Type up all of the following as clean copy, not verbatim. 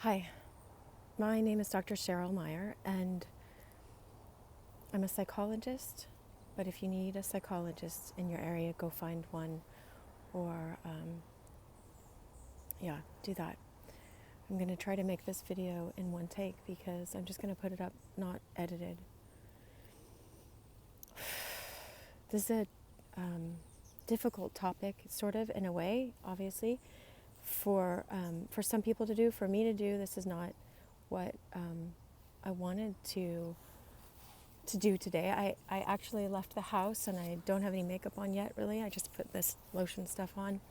Hi, my name is Dr. Cheryl Meyer, and I'm a psychologist. But if you need a psychologist in your area, go find one, or do that. I'm going to try to make this video in one take because I'm just going to put it up not edited. This is a difficult topic, sort of, in a way, obviously, for some people to do. For me to do, this is not what I wanted to do today. I actually left the house and I don't have any makeup on yet, really. I just put this lotion stuff on.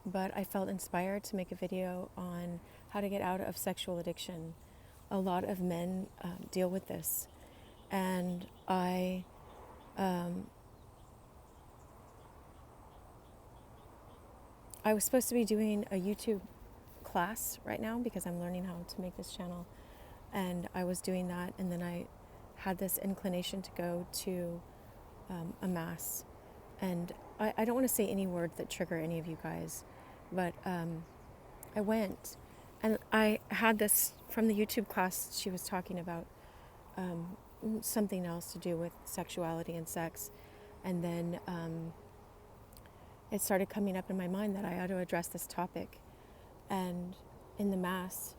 But I felt inspired to make a video on how to get out of sexual addiction. A lot of men deal with this. And I was supposed to be doing a YouTube class right now because I'm learning how to make this channel, and I was doing that, and then I had this inclination to go to a mass, and I don't want to say any words that trigger any of you guys, but I went, and I had this from the YouTube class. She was talking about something else to do with sexuality and sex, and then it started coming up in my mind that I ought to address this topic. And in the mass,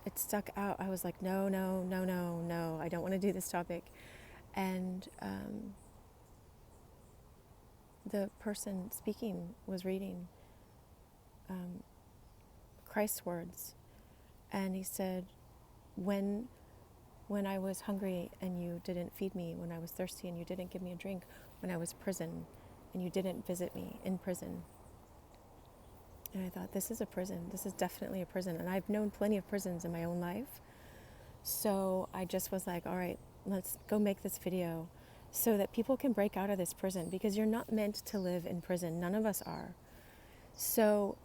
it stuck out. I was like, no, I don't want to do this topic. And the person speaking was reading Christ's words. And he said, when I was hungry and you didn't feed me, when I was thirsty and you didn't give me a drink, when I was in prison and you didn't visit me in prison. And I thought, this is a prison. This is definitely a prison. And I've known plenty of prisons in my own life. So I just was like, all right, let's go make this video so that people can break out of this prison, because you're not meant to live in prison. None of us are. So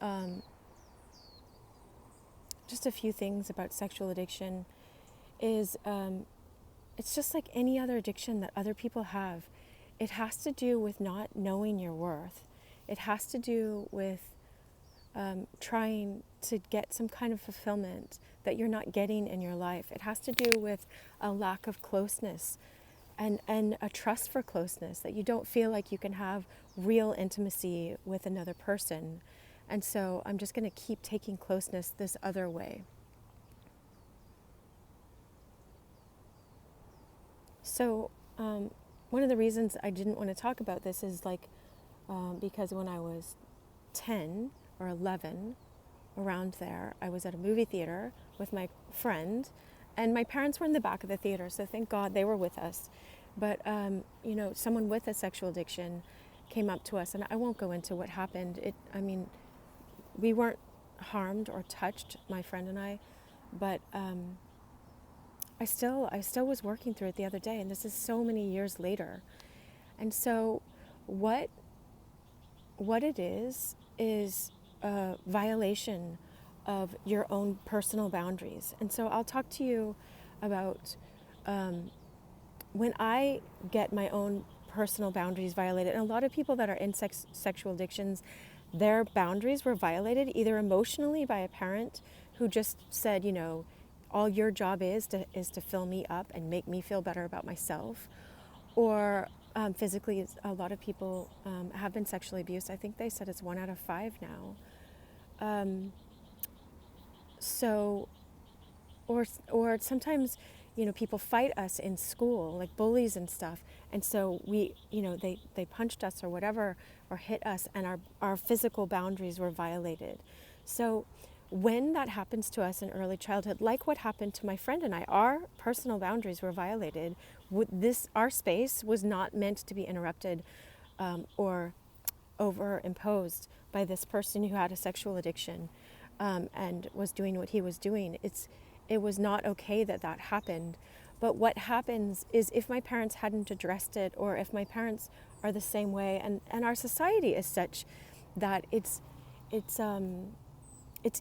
just a few things about sexual addiction is it's just like any other addiction that other people have. It has to do with not knowing your worth. It has to do with trying to get some kind of fulfillment that you're not getting in your life. It has to do with a lack of closeness and a trust for closeness, that you don't feel like you can have real intimacy with another person. And so I'm just going to keep taking closeness this other way. So one of the reasons I didn't want to talk about this is because when I was 10 or 11, around there, I was at a movie theater with my friend, and my parents were in the back of the theater, so thank God they were with us. But someone with a sexual addiction came up to us, and I won't go into what happened. We weren't harmed or touched, my friend and I, but I still was working through it the other day, and this is so many years later. And so what it is a violation of your own personal boundaries. And so I'll talk to you about when I get my own personal boundaries violated. And a lot of people that are in sexual addictions, their boundaries were violated either emotionally by a parent who just said, all your job is to fill me up and make me feel better about myself, or physically. A lot of people have been sexually abused. I think they said it's 1 out of 5 now. Or sometimes, people fight us in school, like bullies and stuff. And so they punched us or whatever, or hit us, and our physical boundaries were violated. So when that happens to us in early childhood, like what happened to my friend and I, our personal boundaries were violated. Our space was not meant to be interrupted or overimposed by this person who had a sexual addiction and was doing what he was doing. It was not okay that happened. But what happens is, if my parents hadn't addressed it, or if my parents are the same way, and our society is such that it's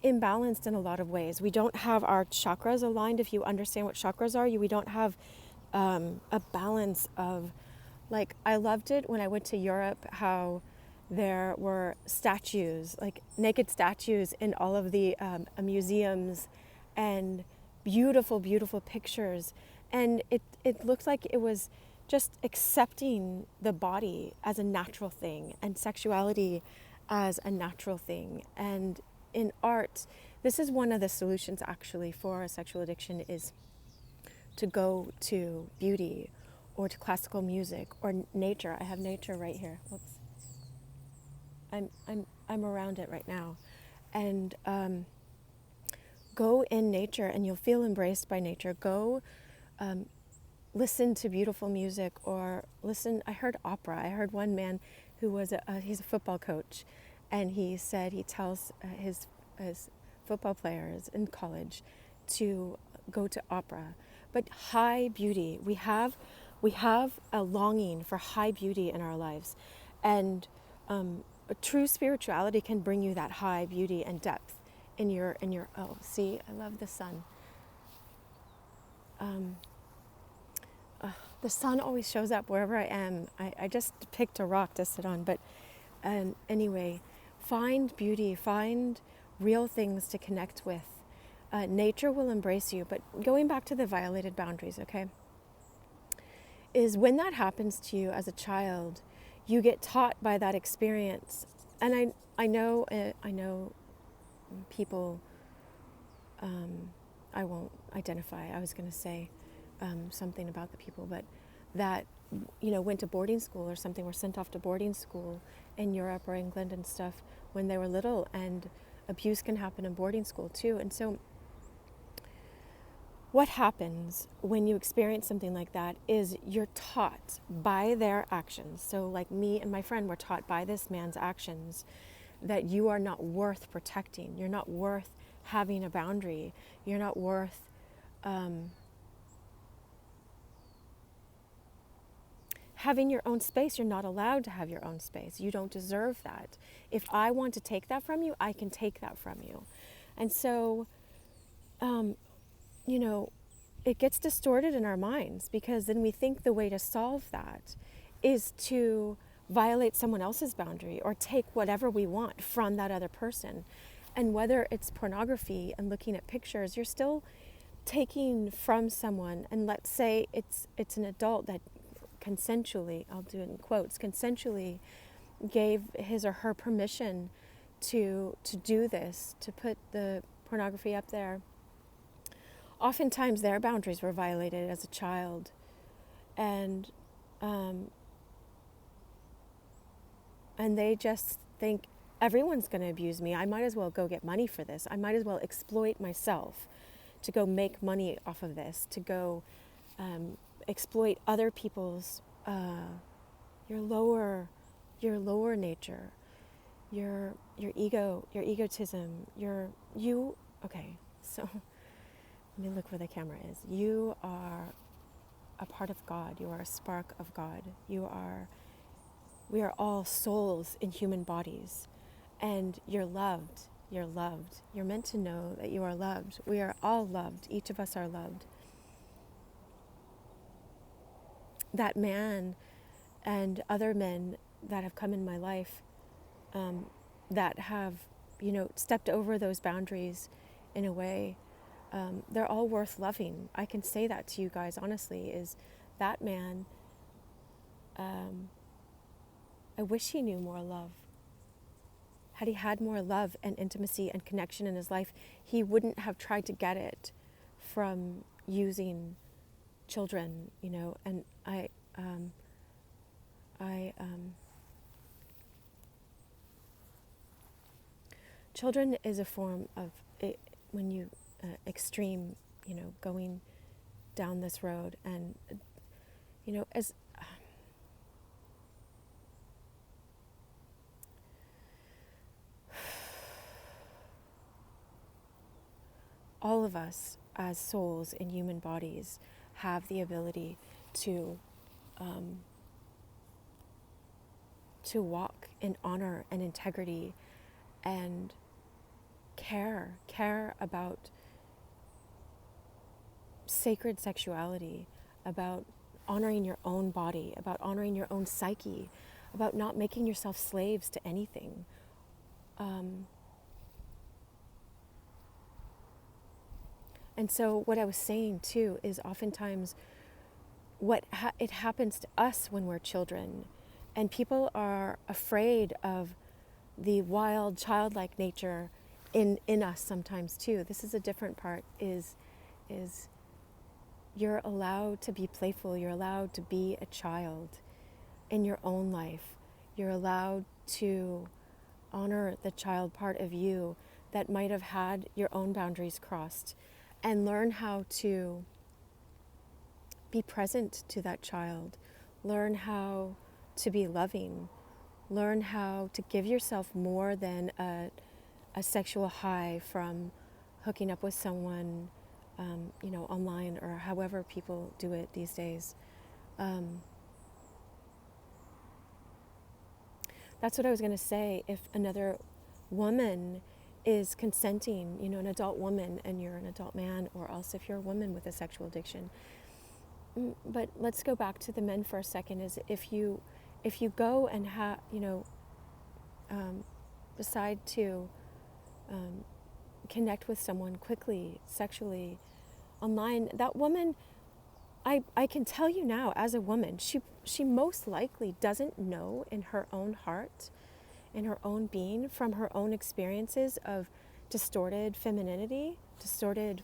imbalanced in a lot of ways. We don't have our chakras aligned. If you understand what chakras are, we don't have a balance of, like, I loved it when I went to Europe, how There were statues, like naked statues in all of the museums, and beautiful, beautiful pictures. And it looked like it was just accepting the body as a natural thing and sexuality as a natural thing. And in art, this is one of the solutions actually for a sexual addiction, is to go to beauty or to classical music or nature. I have nature right here. Whoops. I'm around it right now. And go in nature and you'll feel embraced by nature. Go listen to beautiful music, or listen. I heard opera. I heard one man who was he's a football coach, and he said he tells his football players in college to go to opera. But high beauty, we have a longing for high beauty in our lives, and true spirituality can bring you that high beauty and depth in your oh, see, I love the sun. The sun always shows up wherever I am. I just picked a rock to sit on, but anyway, find beauty, find real things to connect with. Nature will embrace you. But going back to the violated boundaries, okay, is when that happens to you as a child, you get taught by that experience. And I know people, I won't identify. I was going to say something about the people, but that, went to boarding school or something, were sent off to boarding school in Europe or England and stuff when they were little, and abuse can happen in boarding school too. And so what happens when you experience something like that is you're taught by their actions. So like me and my friend were taught by this man's actions that you are not worth protecting. You're not worth having a boundary. You're not worth having your own space. You're not allowed to have your own space. You don't deserve that. If I want to take that from you, I can take that from you. And so, it gets distorted in our minds, because then we think the way to solve that is to violate someone else's boundary or take whatever we want from that other person. And whether it's pornography and looking at pictures, you're still taking from someone. And let's say it's an adult that consensually, I'll do it in quotes, consensually gave his or her permission to do this, to put the pornography up there. Oftentimes their boundaries were violated as a child, and they just think everyone's going to abuse me. I might as well go get money for this. I might as well exploit myself to go make money off of this, to go exploit other people's your lower nature, your ego, your egotism, okay, so let me look where the camera is. You are a part of God. You are a spark of God. We are all souls in human bodies, and you're loved. You're loved. You're meant to know that you are loved. We are all loved. Each of us are loved. That man and other men that have come in my life that have, stepped over those boundaries in a way, they're all worth loving. I can say that to you guys honestly, is that man, I wish he knew more love. Had he had more love and intimacy and connection in his life, he wouldn't have tried to get it from using children, and children is a form of it, when you extreme, going down this road, and as all of us as souls in human bodies have the ability to walk in honor and integrity and care about sacred sexuality, about honoring your own body, about honoring your own psyche, about not making yourself slaves to anything. And so what I was saying too is oftentimes it happens to us when we're children, and people are afraid of the wild, childlike nature in us sometimes too. This is a different part, is you're allowed to be playful, you're allowed to be a child in your own life. You're allowed to honor the child part of you that might have had your own boundaries crossed, and learn how to be present to that child. Learn how to be loving. Learn how to give yourself more than a sexual high from hooking up with someone, online, or however people do it these days. That's what I was going to say. If another woman is consenting, an adult woman, and you're an adult man, or else if you're a woman with a sexual addiction. But let's go back to the men for a second. Is if you go and decide to connect with someone quickly, sexually, online, that woman, I can tell you now, as a woman, she most likely doesn't know in her own heart, in her own being, from her own experiences of distorted femininity, distorted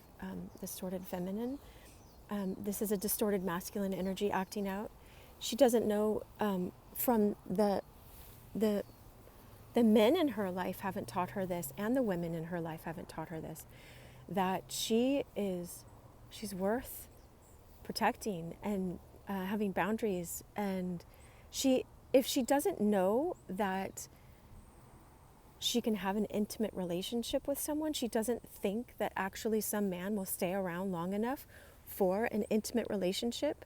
feminine. This is a distorted masculine energy acting out. She doesn't know from the men in her life haven't taught her this, and the women in her life haven't taught her this, that she's worth protecting and having boundaries. And if she doesn't know that she can have an intimate relationship with someone, she doesn't think that actually some man will stay around long enough for an intimate relationship,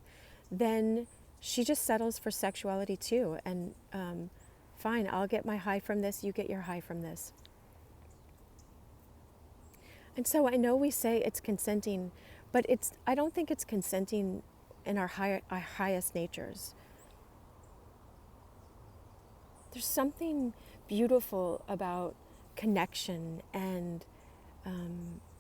then she just settles for sexuality too. And fine, I'll get my high from this, you get your high from this. And so I know we say it's consenting, but I don't think it's consenting in our highest natures. There's something beautiful about connection and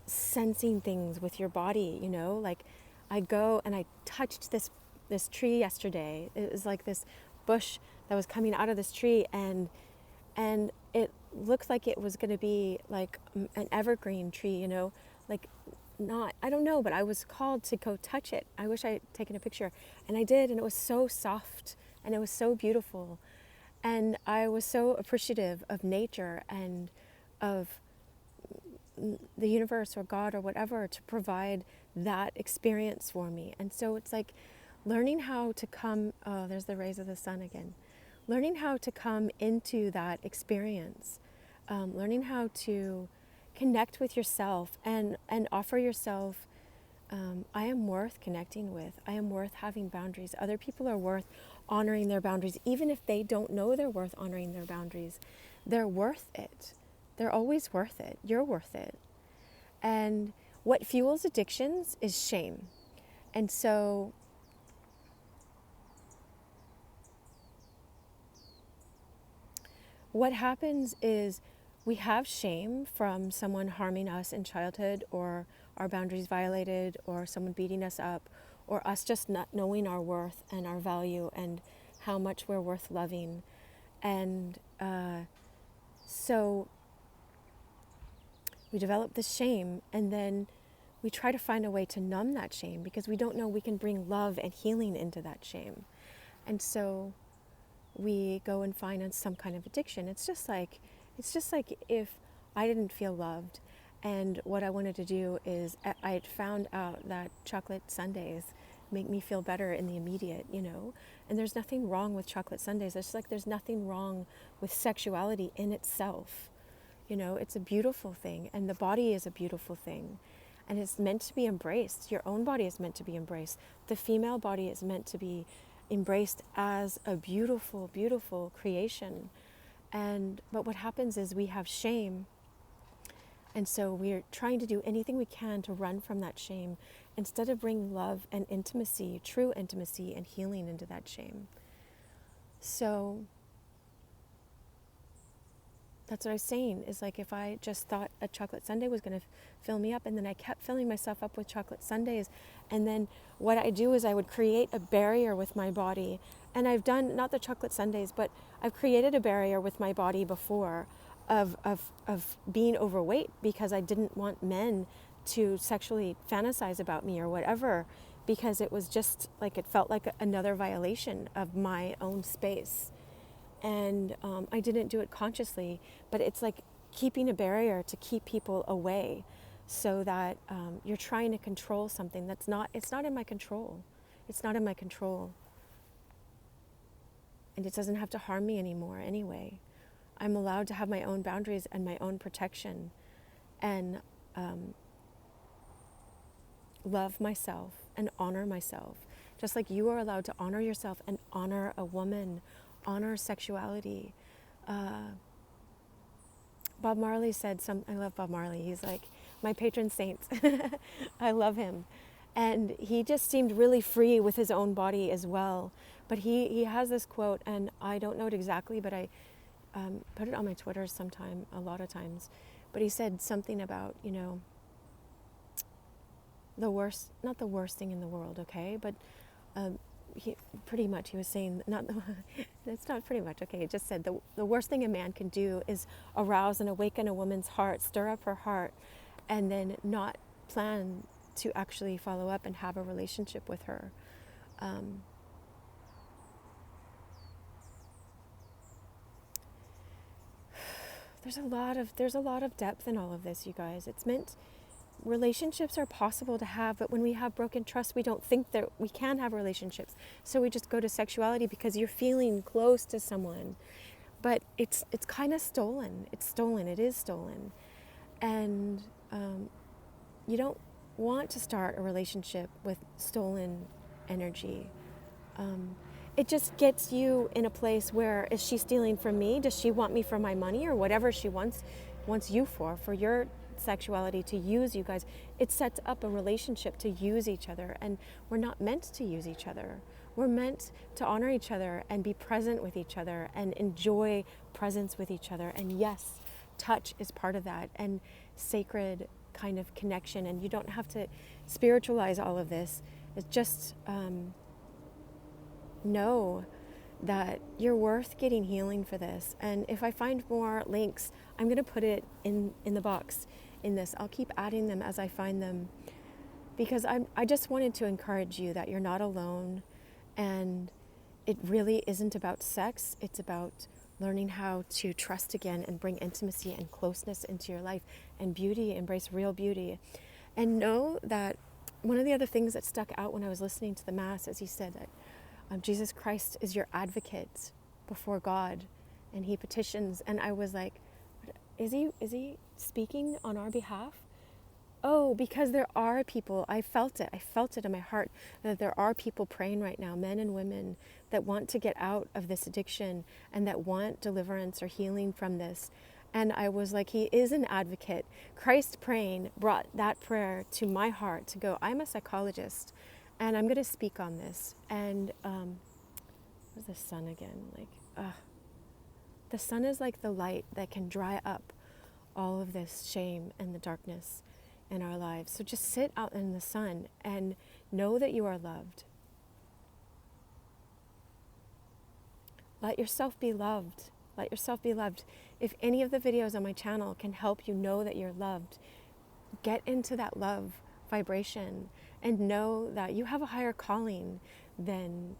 sensing things with your body, like I go and I touched this tree yesterday. It was like this bush that was coming out of this tree, and it looked like it was going to be like an evergreen tree, like not, I don't know, but I was called to go touch it. I wish I had taken a picture, and I did, and it was so soft and it was so beautiful. And I was so appreciative of nature and of the universe or God or whatever to provide that experience for me. And so it's like learning how to come, oh, there's the rays of the sun again. Learning how to come into that experience, learning how to connect with yourself and offer yourself, I am worth connecting with. I am worth having boundaries. Other people are worth honoring their boundaries. Even if they don't know they're worth honoring their boundaries, they're worth it. They're always worth it. You're worth it. And what fuels addictions is shame. And so what happens is we have shame from someone harming us in childhood, or our boundaries violated, or someone beating us up, or us just not knowing our worth and our value and how much we're worth loving. And so we develop this shame, and then we try to find a way to numb that shame because we don't know we can bring love and healing into that shame. And so we go and find some kind of addiction. It's just like if I didn't feel loved, and what I wanted to do is I had found out that chocolate sundaes make me feel better in the immediate, and there's nothing wrong with chocolate sundaes. It's like there's nothing wrong with sexuality in itself. It's a beautiful thing, and the body is a beautiful thing, and it's meant to be embraced. Your own body is meant to be embraced. The female body is meant to be embraced as a beautiful, beautiful creation. But what happens is we have shame, and so we're trying to do anything we can to run from that shame instead of bring love and intimacy, true intimacy and healing into that shame. So That's what I was saying, is like if I just thought a chocolate sundae was going to fill me up, and then I kept filling myself up with chocolate sundaes, and then what I do is I would create a barrier with my body. And I've done, not the chocolate sundaes, but I've created a barrier with my body before of being overweight, because I didn't want men to sexually fantasize about me or whatever, because it was just like, it felt like another violation of my own space. And I didn't do it consciously, but it's like keeping a barrier to keep people away, so that you're trying to control something that's not, it's not in my control. It's not in my control. And it doesn't have to harm me anymore anyway. I'm allowed to have my own boundaries and my own protection, and love myself and honor myself. Just like you are allowed to honor yourself and honor a woman, honor sexuality. Bob Marley said I love Bob Marley. He's like my patron saint. I love him. And he just seemed really free with his own body as well. But he has this quote, and I don't know it exactly, but I put it on my Twitter sometime, a lot of times. But he said something about, not the worst thing in the world, okay? But he was saying, it's not pretty much, okay? It just said the worst thing a man can do is arouse and awaken a woman's heart, stir up her heart, and then not plan to actually follow up and have a relationship with her. There's a lot of depth in all of this, you guys. Relationships are possible to have, but when we have broken trust, we don't think that we can have relationships. So we just go to sexuality because you're feeling close to someone. But it's kind of stolen. It's stolen. It is stolen. And you don't want to start a relationship with stolen energy. It just gets you in a place where, is she stealing from me? Does she want me for my money or whatever she wants you for your sexuality, to use you guys? It sets up a relationship to use each other, and we're not meant to use each other. We're meant to honor each other and be present with each other and enjoy presence with each other. And yes, touch is part of that, and sacred kind of connection. And you don't have to spiritualize all of this. It's just know that you're worth getting healing for this. And if I find more links, I'm going to put it in the box in this. I'll keep adding them as I find them, because I just wanted to encourage you that you're not alone, and it really isn't about sex. It's about learning how to trust again and bring intimacy and closeness into your life, and beauty, embrace real beauty. And know that one of the other things that stuck out when I was listening to the Mass, as he said that Jesus Christ is your advocate before God, and he petitions. And I was like, is he speaking on our behalf? Oh, because there are people, I felt it in my heart, that there are people praying right now, men and women, that want to get out of this addiction and that want deliverance or healing from this. And I was like, he is an advocate. Christ praying brought that prayer to my heart to go, I'm a psychologist, and I'm going to speak on this. And where's the sun again? The sun is like the light that can dry up all of this shame and the darkness in our lives. So just sit out in the sun and know that you are loved. Let yourself be loved. Let yourself be loved. If any of the videos on my channel can help you know that you're loved, get into that love vibration and know that you have a higher calling than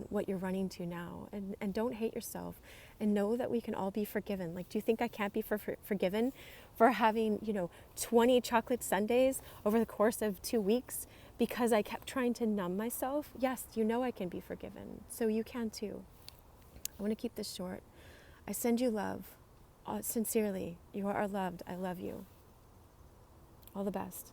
what you're running to now. And don't hate yourself, and know that we can all be forgiven. Like, do you think I can't be forgiven for having 20 chocolate sundaes over the course of 2 weeks because I kept trying to numb myself? Yes, I can be forgiven. So you can too. I want to keep this short. I send you love. Sincerely, you are loved. I love you. All the best.